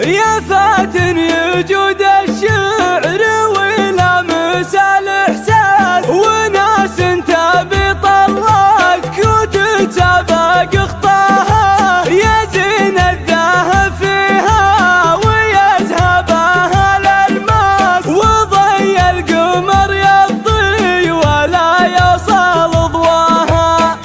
يا فاتن يجود الشعر ولامس الإحساس، وناس تبي طلتك وتتسابق خطاها، يزين الذهب فيها ويذهبها للماس، وضي القمر يضي ولا يصل ضواها.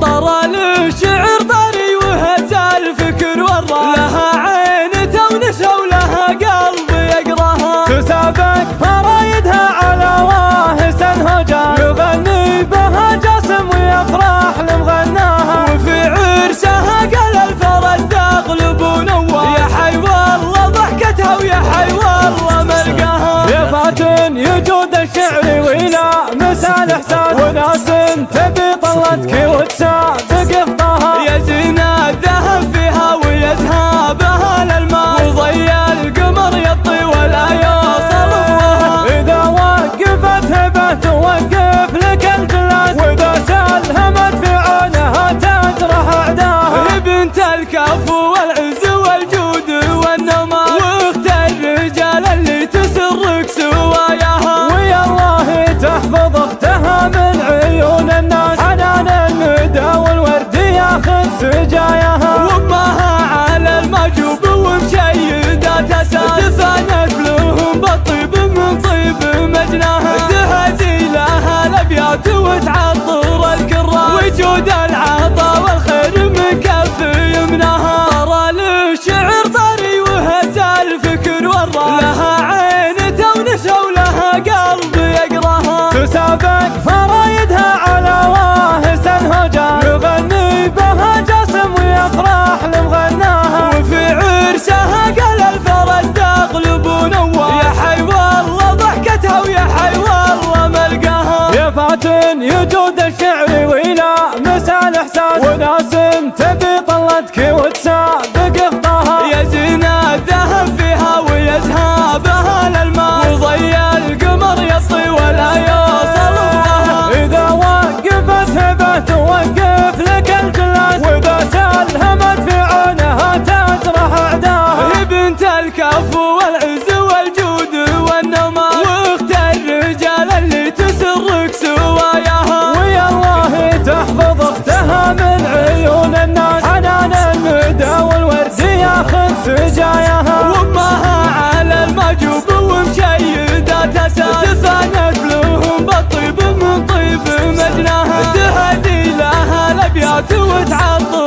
طرى الشعر طري وهز الفكر والراس، لها عين تونس ولها قلب يقراها، تسابق فرايدها على واهس الهجاء، يغني بها جاسم ويفرح لمغناها، وفي عرسها قال الفرج تغلب ونوار، يا حي والله ضحكتها ويا حي والله ملقاها. يا فاتن يجود الشعر ويلامس الإحساس، وناس تبي طلتك وتسابق خطاها، يزين الذهب فيها ويذهبها للماء، وضي القمر يطي ولا يوصل ضواها. إذا وقفت هبة توقف لك الجلاس، وإذا سلهمت في عونها تجرح أعداها. بنت الكف والعز والجود والنماء، واخت الرجال اللي تسرك سواياها، ويا الله تحفظ اختها من عيون الناس، حنان الندى والورد ياخذ سجاياها، وامها على المجوب ومشيدات اساس، تفانت لهم بالطيب من طيب مجناها، تهدي لها الابيات وتعطر الكراس، وجود العطا والخير من كف يمناها. طرى الشعر طري وهز الفكر والراس، لها عين تونس ولها قلب يقراها، تسابق فرايدها على واهس الهجاء، يغني بها جاسم ويفرح لمغناها، وفي عرسها قال الفرج تغلب ونوار، يا حي والله ضحكتها ويا حي والله ملقاها. يا فاتن يجود الشعر ويلامس الإحساس، وناس تبي طلتك وتسابق خطاها، يزين الذهب فيها ويذهبها للماء، وضي القمر يطي ولا يوصل ضواها. إذا وقفت هبة توقف لك الجلاس، وإذا سلهمت في عونها تجرح أعداها. بنت الكف والعز والجود والنماء، واخت الرجال اللي تسرك سواياها، ويا الله تحفظ اختها من عيون الناس، حنان الندى والورد ياخذ سجاياها، وامها على المجوب ومشيدات اساس، تفانت لهم بالطيب من طيب مجناها، تهدي لها الابيات وتعطر